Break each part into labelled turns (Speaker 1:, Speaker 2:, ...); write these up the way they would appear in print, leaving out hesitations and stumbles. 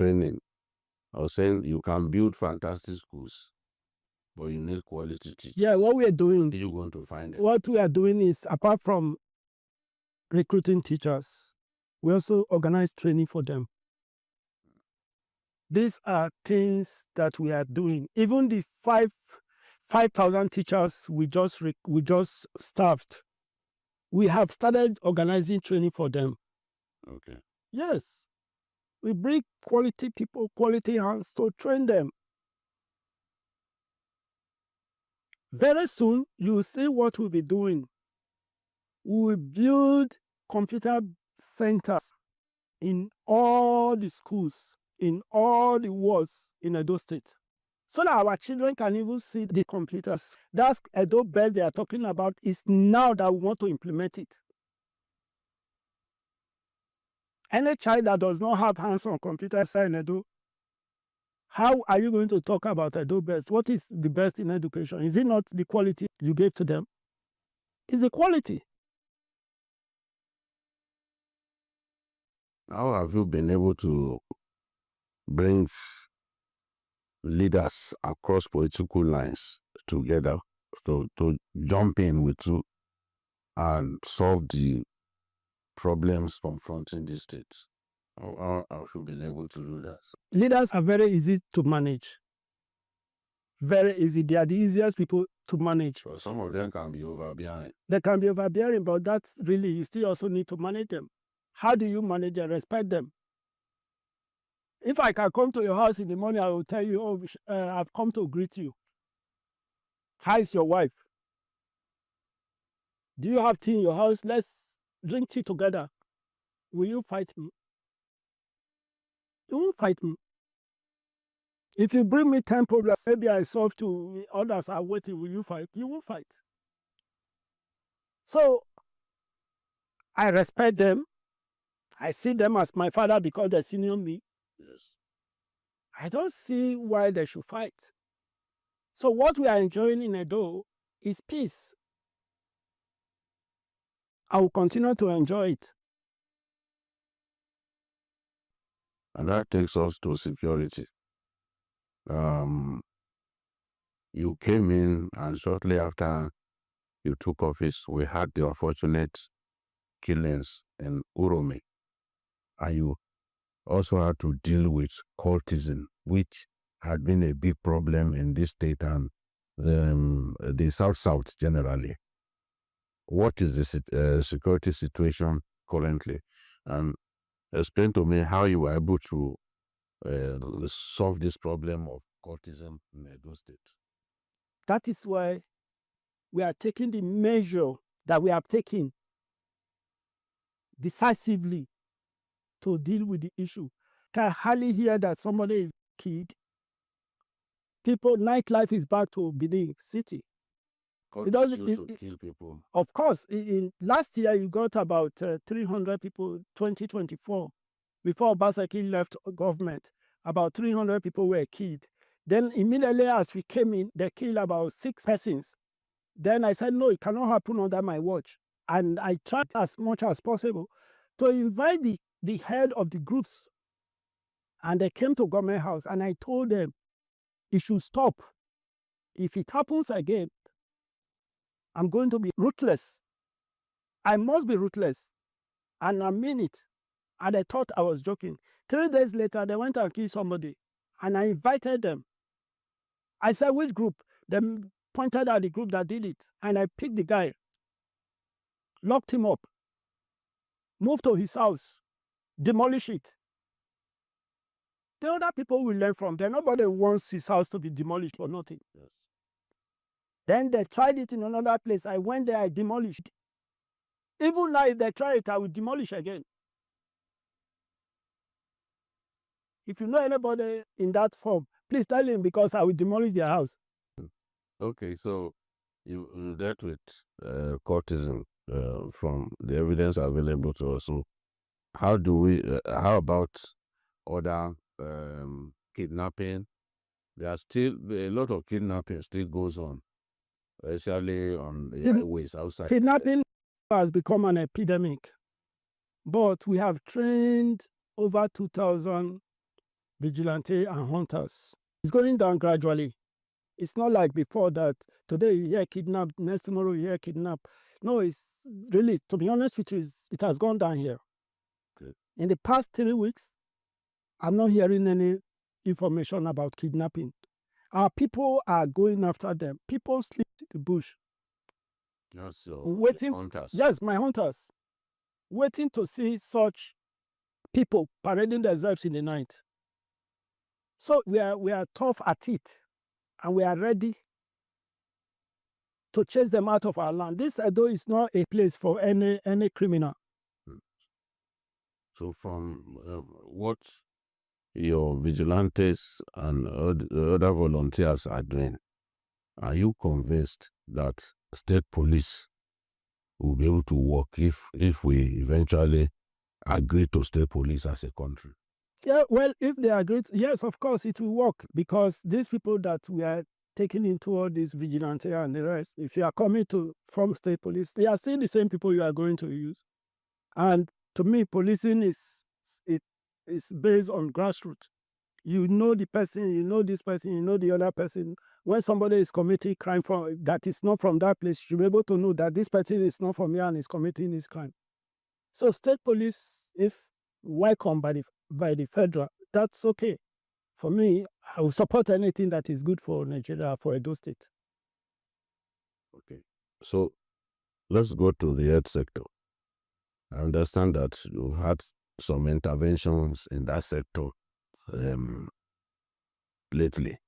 Speaker 1: training. I was saying you can build fantastic schools, but you need quality teachers.
Speaker 2: Yeah, what we are doing,
Speaker 1: You're going to find it.
Speaker 2: what we are doing is, apart from recruiting teachers, we also organize training for them. These are things that we are doing. Even the 5,000 teachers we just staffed, we have started organizing training for them.
Speaker 1: Okay.
Speaker 2: Yes, we bring quality people, quality hands to train them. Very soon, you will see what we'll be doing. We will build computer centers in all the schools, in all the wards in Edo State, so that our children can even see the computers. That's Edo Best they are talking about. Is now that we want to implement it. Any child that does not have hands on computers in Edo, how are you going to talk about Edo Best? What is the best in education? Is it not the quality you gave to them? It's the quality.
Speaker 1: How have you been able to bring leaders across political lines together to jump in with you and solve the problems confronting the states? How have you been able to do that?
Speaker 2: Leaders are very easy to manage. Very easy. They are the easiest people to manage.
Speaker 1: But some of them can be overbearing.
Speaker 2: They can be overbearing, but that's really, you still also need to manage them. How do you manage and respect them? If I can come to your house in the morning, I will tell you, oh, I've come to greet you. How is your wife? Do you have tea in your house? Let's drink tea together. Will you fight me? You won't fight me. If you bring me 10 problems, maybe I solve 2, others are waiting, will you fight? You won't fight. So, I respect them. I see them as my father because they senior me.
Speaker 1: Yes.
Speaker 2: I don't see why they should fight. So what we are enjoying in Edo is peace. I will continue to enjoy it.
Speaker 1: And that takes us to security. You came in, and shortly after you took office, we had the unfortunate killings in Uromi. And you also had to deal with cultism, which had been a big problem in this state and the South generally. What is the security situation currently? And explain to me how you were able to solve this problem of cultism in Edo State.
Speaker 2: That is why we are taking the measure that we have taken decisively to deal with the issue. Can hardly hear that somebody is killed. People, nightlife is back to Benin City.
Speaker 1: It doesn't kill people.
Speaker 2: Of course, in last year you got about 300 people. 2024, before Obaseki left government, about 300 people were killed. Then immediately as we came in, they killed about 6 persons. Then I said, no, it cannot happen under my watch. And I tried as much as possible to invite the head of the groups. And they came to government house and I told them it should stop. If it happens again, I'm going to be ruthless. I must be ruthless. And I mean it. And I thought I was joking. 3 days later, they went and killed somebody. And I invited them. I said, which group? They pointed out the group that did it. And I picked the guy, locked him up, moved to his house, demolish it. The other people will learn from them. Nobody wants his house to be demolished for nothing.
Speaker 1: Yes.
Speaker 2: Then they tried it in another place. I went there, I demolished. Even now, if they try it, I will demolish again. If you know anybody in that form, please tell him because I will demolish their house.
Speaker 1: Okay, so you dealt with cultism from the evidence available to us. So how about other kidnapping? There are still a lot of kidnapping still goes on, especially on the highways outside.
Speaker 2: Kidnapping has become an epidemic, but we have trained over 2,000 vigilante and hunters. It's going down gradually. It's not like before that today you hear kidnap, next tomorrow you hear kidnap. No, it's really, to be honest with you, it has gone down here.
Speaker 1: Okay.
Speaker 2: In the past 3 weeks, I'm not hearing any information about kidnapping. Our people are going after them. People sleep in the bush.
Speaker 1: That's your
Speaker 2: Waiting.
Speaker 1: hunters.
Speaker 2: Yes, my hunters. Waiting to see such people parading themselves in the night. So we are tough at it, and we are ready to chase them out of our land. This Edo is not a place for any criminal.
Speaker 1: So from what your vigilantes and other volunteers are doing, are you convinced that state police will be able to work if we eventually agree to state police as a country?
Speaker 2: Yeah, well, if they agree, yes, of course, it will work, because these people that we are taking into all this vigilante and the rest, if you are coming to form state police, they are still the same people you are going to use. And to me, policing is based on grassroots. You know the person, you know this person, you know the other person. When somebody is committing crime that is not from that place, you should be able to know that this person is not from here and is committing this crime. So state police, if welcomed by the federal, that's okay. For me, I will support anything that is good for Nigeria, for Edo State.
Speaker 1: Okay. So let's go to the health sector. I understand that you've had some interventions in that sector lately.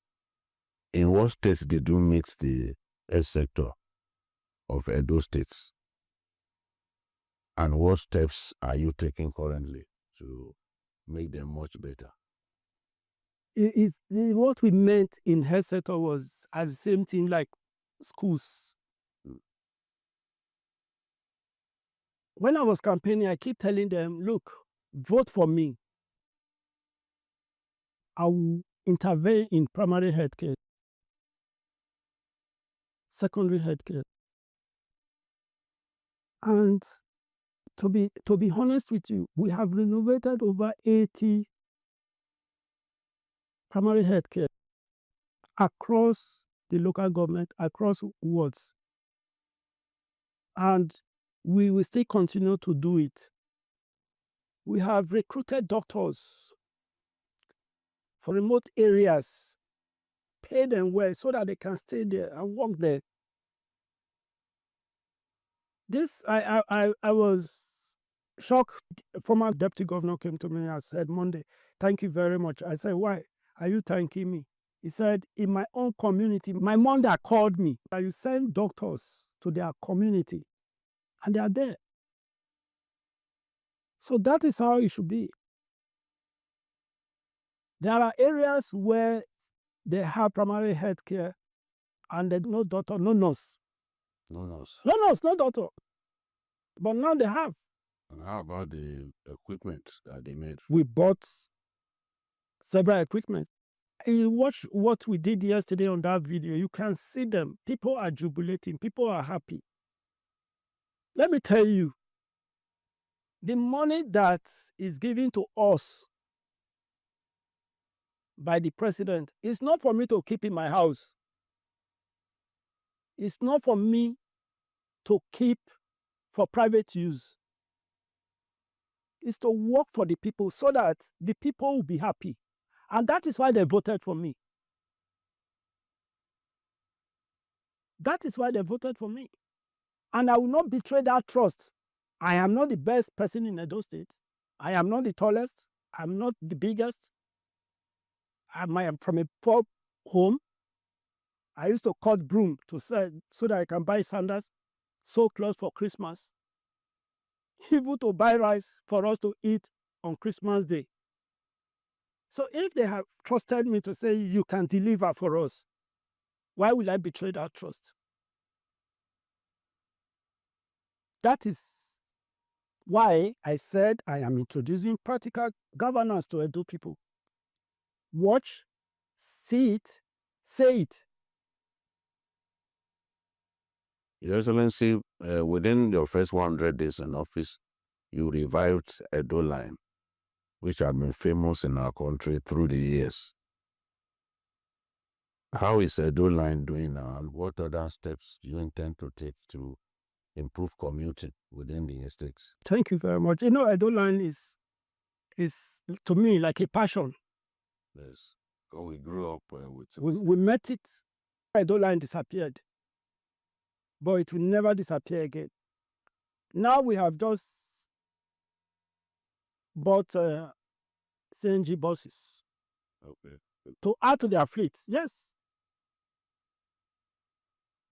Speaker 1: In what state did you meet the health sector of Edo State? And what steps are you taking currently to make them much better?
Speaker 2: What we meant in health sector was as the same thing like schools. When I was campaigning, I keep telling them, look, vote for me. I will intervene in primary health care, secondary health care. And to be honest with you, we have renovated over 80 primary health care across the local government, across wards. And we will still continue to do it. We have recruited doctors for remote areas, pay them well so that they can stay there and work there. This, I was shocked. Former deputy governor came to me and said, Monday, thank you very much. I said, why are you thanking me? He said, in my own community, my mother called me. You send doctors to their community and they are there. So that is how it should be. There are areas where they have primary health care and there's no doctor, no nurse.
Speaker 1: No nurse.
Speaker 2: No nurse, no doctor. But now they have.
Speaker 1: And how about the equipment that they made?
Speaker 2: We bought several equipment. You watch what we did yesterday on that video, you can see them. People are jubilating. People are happy. Let me tell you, the money that is given to us by the president is not for me to keep in my house. It's not for me to keep for private use. It's to work for the people so that the people will be happy. And that is why they voted for me. That is why they voted for me. And I will not betray that trust. I am not the best person in Edo State. I am not the tallest. I'm not the biggest. I am from a poor home. I used to cut broom to sell so that I can buy sandals, sew clothes for Christmas, even to buy rice for us to eat on Christmas Day. So if they have trusted me to say you can deliver for us, why will I betray that trust? That is why I said I am introducing practical governance to Edo people. Watch, see it, say it.
Speaker 1: Your Excellency, within your first 100 days in office, you revived Edo Line. which have been famous in our country through the years. How is Edo Line doing now, and what other steps do you intend to take to improve commuting within the estates?
Speaker 2: Thank you very much. Edo Line is to me like a passion.
Speaker 1: Yes. So we grew up with it.
Speaker 2: We met it. Edo Line disappeared, but it will never disappear again. Now we have just bought CNG buses
Speaker 1: Okay.
Speaker 2: to add to their fleet. Yes.